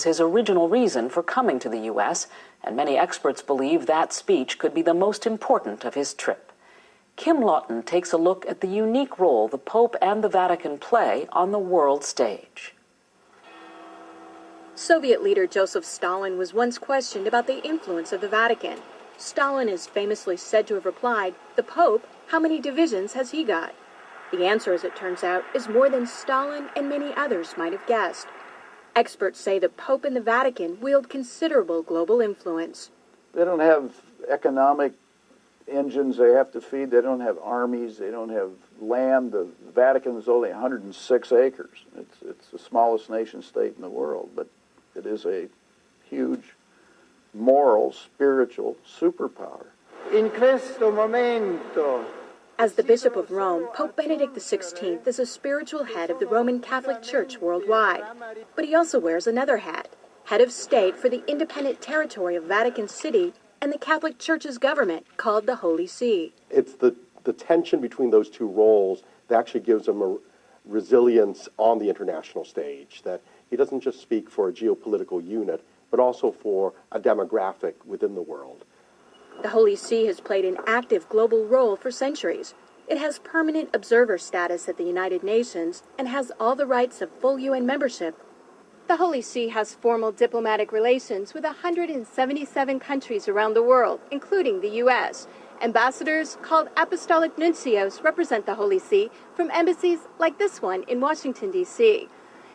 His original reason for coming to the U.S., and many experts believe that speech could be the most important of his trip. Kim Lawton takes a look at the unique role the Pope and the Vatican play on the world stage. Soviet leader Joseph Stalin was once questioned about the influence of the Vatican. Stalin is famously said to have replied, "The Pope, how many divisions has he got?" The answer, as it turns out, is more than Stalin and many others might have guessed. Experts say the Pope and the Vatican wield considerable global influence. They don't have economic engines they have to feed. They don't have armies. They don't have land. The Vatican is only 106 acres. It's the smallest nation state in the world, but it is a huge moral, spiritual superpower. In questo momento. As the Bishop of Rome, Pope Benedict XVI is a spiritual head of the Roman Catholic Church worldwide. But he also wears another hat, head of state for the independent territory of Vatican City and the Catholic Church's government, called the Holy See. It's the tension between those two roles that actually gives him a resilience on the international stage, that he doesn't just speak for a geopolitical unit, but also for a demographic within the world. The Holy See has played an active global role for centuries. It has permanent observer status at the United Nations and has all the rights of full UN membership. The Holy See has formal diplomatic relations with 177 countries around the world, including the U.S. Ambassadors, called apostolic nuncios, represent the Holy See from embassies like this one in Washington, D.C.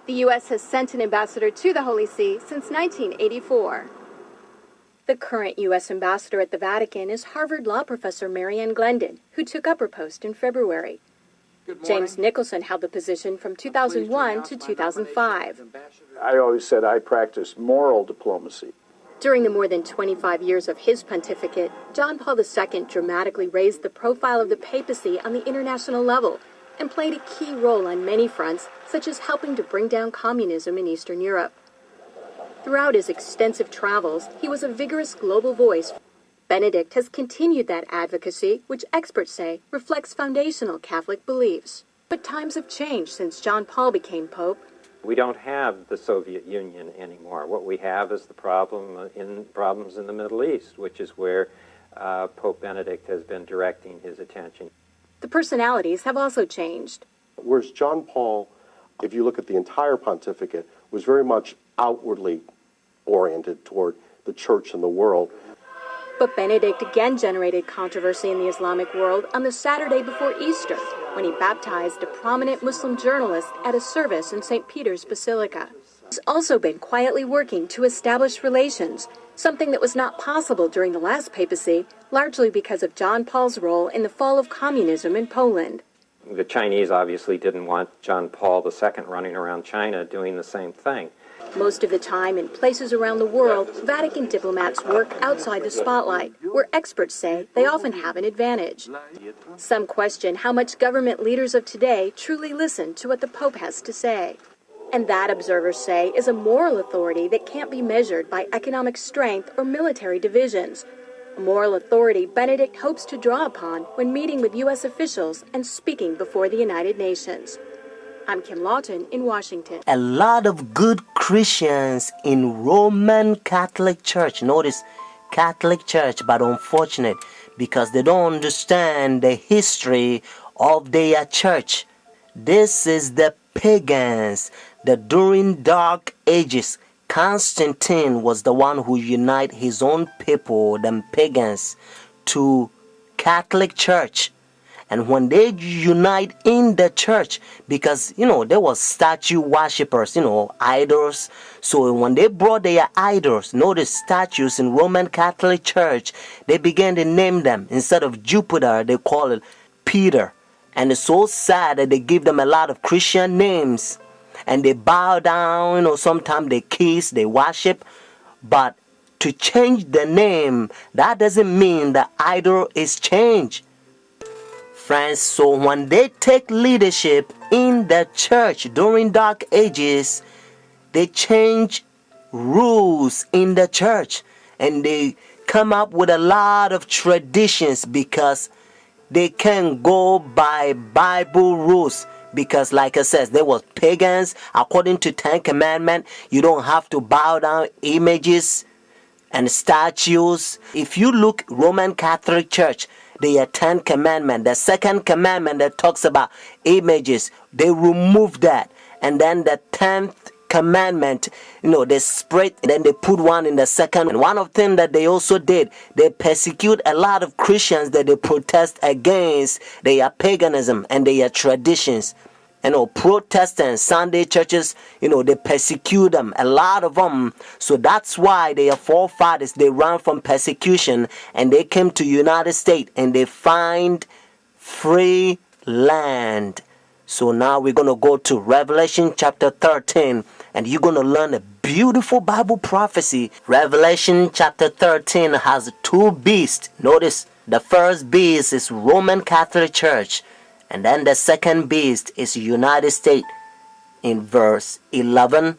The U.S. has sent an ambassador to the Holy See since 1984. The current U.S. ambassador at the Vatican is Harvard law professor Marianne Glendon, who took up her post in February. James Nicholson held the position from 2001 to 2005. I always said I practice moral diplomacy. During the more than 25 years of his pontificate, John Paul II dramatically raised the profile of the papacy on the international level and played a key role on many fronts, such as helping to bring down communism in Eastern Europe. Throughout his extensive travels, he was a vigorous global voice. Benedict has continued that advocacy, which experts say reflects foundational Catholic beliefs. But times have changed since John Paul became Pope. We don't have the Soviet Union anymore. What we have is the problems in the Middle East, which is where Pope Benedict has been directing his attention. The personalities have also changed. Whereas John Paul, if you look at the entire pontificate, was very much outwardly oriented toward the church and the world. But Benedict again generated controversy in the Islamic world on the Saturday before Easter, when he baptized a prominent Muslim journalist at a service in St. Peter's Basilica. He's also been quietly working to establish relations, something that was not possible during the last papacy, largely because of John Paul's role in the fall of communism in Poland. The Chinese obviously didn't want John Paul II running around China doing the same thing. Most of the time, in places around the world, Vatican diplomats work outside the spotlight, where experts say they often have an advantage. Some question how much government leaders of today truly listen to what the Pope has to say. And that, observers say, is a moral authority that can't be measured by economic strength or military divisions. A moral authority Benedict hopes to draw upon when meeting with U.S. officials and speaking before the United Nations. I'm Kim Lawton in Washington. A lot of good Christians in Roman Catholic Church, notice Catholic Church, but unfortunate because they don't understand the history of their church. This is the pagans that during dark ages, Constantine was the one who united his own people, them pagans, to Catholic Church. And when they unite in the church, because, there was statue worshippers, idols. So when they brought their idols, notice statues in Roman Catholic Church, they began to name them. Instead of Jupiter, they call it Peter. And it's so sad that they give them a lot of Christian names. And they bow down, sometimes they kiss, they worship. But to change the name, that doesn't mean the idol is changed. Friends, so when they take leadership in the church during dark ages, they change rules in the church. And they come up with a lot of traditions because they can't go by Bible rules. Because like I said, they were pagans. According to 10 Commandments, you don't have to bow down images and statues. If you look Roman Catholic Church, they are 10 Commandments. The second commandment that talks about images, they remove that. And then the 10th commandment, they spread, then they put one in the second. And one of them that they also did, they persecute a lot of Christians that they protest against their paganism and their traditions. Protestants, Sunday churches, they persecute them, a lot of them. So that's why their forefathers, they ran from persecution and they came to United States and they find free land. So now we're going to go to Revelation chapter 13 and you're going to learn a beautiful Bible prophecy. Revelation chapter 13 has two beasts. Notice the first beast is Roman Catholic Church. And then the second beast is United States. In verse 11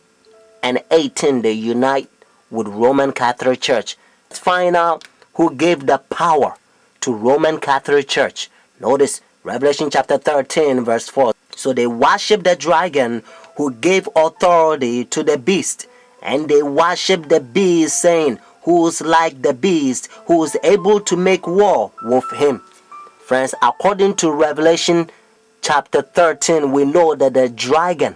and 18, they unite with Roman Catholic Church. Let's find out who gave the power to Roman Catholic Church. Notice Revelation chapter 13, verse 4. So they worship the dragon who gave authority to the beast. And they worship the beast, saying, who's like the beast, who is able to make war with him. Friends, according to Revelation chapter 13, we know that the dragon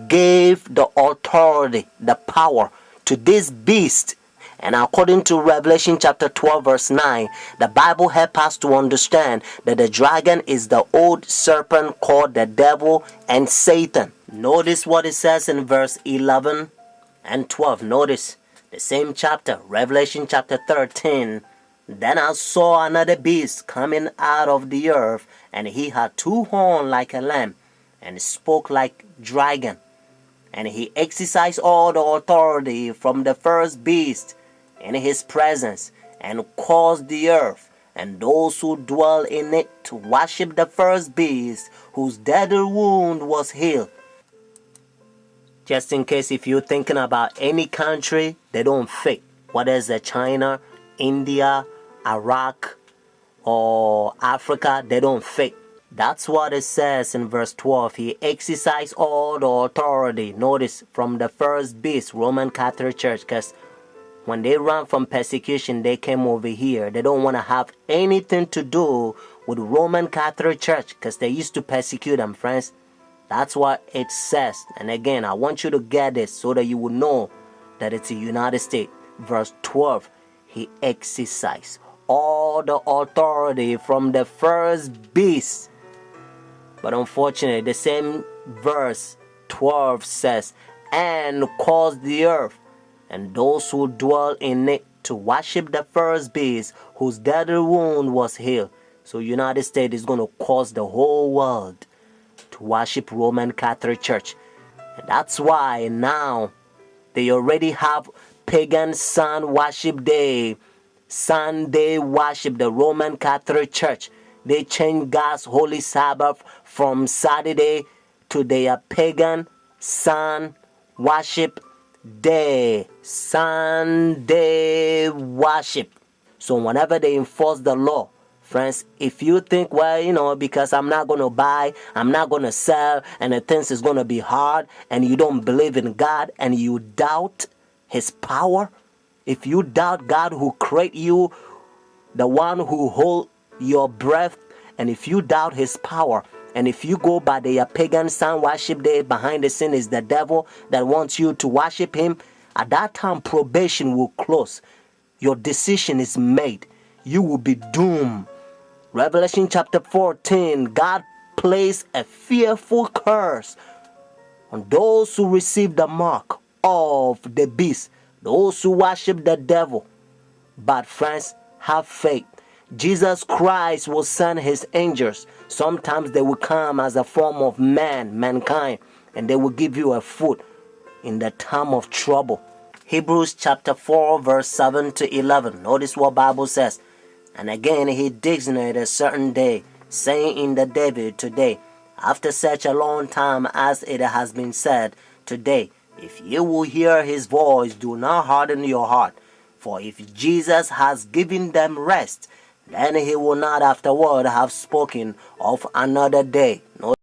gave the authority, the power to this beast. And according to Revelation chapter 12, verse 9, the Bible helps us to understand that the dragon is the old serpent called the devil and Satan. Notice what it says in verse 11 and 12. Notice the same chapter, Revelation chapter 13. Then I saw another beast coming out of the earth, and he had two horns like a lamb, and spoke like dragon. And he exercised all the authority from the first beast in his presence, and caused the earth and those who dwell in it to worship the first beast, whose deadly wound was healed. Just in case if you're thinking about any country, they don't fit. Whether it's China, India, Iraq, or Africa, they don't fit. That's what it says in verse 12. He exercised all the authority, notice, from the first beast, Roman Catholic Church, because when they ran from persecution, they came over here. They don't want to have anything to do with Roman Catholic Church because they used to persecute them, friends. That's what it says. And again, I want you to get this so that you will know that it's the United States. Verse 12, he exercised all the authority from the first beast. But unfortunately, the same verse 12 says, and caused the earth and those who dwell in it to worship the first beast, whose deadly wound was healed. So United States is going to cause the whole world to worship Roman Catholic Church. And that's why now they already have pagan sun worship day, Sunday worship, the Roman Catholic Church. They changed God's holy Sabbath from Saturday to their pagan sun worship day, Sunday worship. So whenever they enforce the law, friends, if you think, well, because I'm not going to buy, I'm not going to sell, and the things is going to be hard, and you don't believe in God, and you doubt his power, if you doubt God who created you, the one who hold your breath, and if you doubt his power, and if you go by the pagan sun worship day, behind the scene is the devil that wants you to worship him, at that time probation will close. Your decision is made. You will be doomed. Revelation chapter 14, God placed a fearful curse on those who receive the mark of the beast, those who worship the devil. But friends, have faith. Jesus Christ will send his angels. Sometimes they will come as a form of mankind, and they will give you a food in the time of trouble. Hebrews chapter 4, verse 7 to 11. Notice what Bible says. And again he designated a certain day, saying in the David today, after such a long time as it has been said, today, if you will hear his voice, do not harden your heart. For if Jesus has given them rest, then he will not afterward have spoken of another day.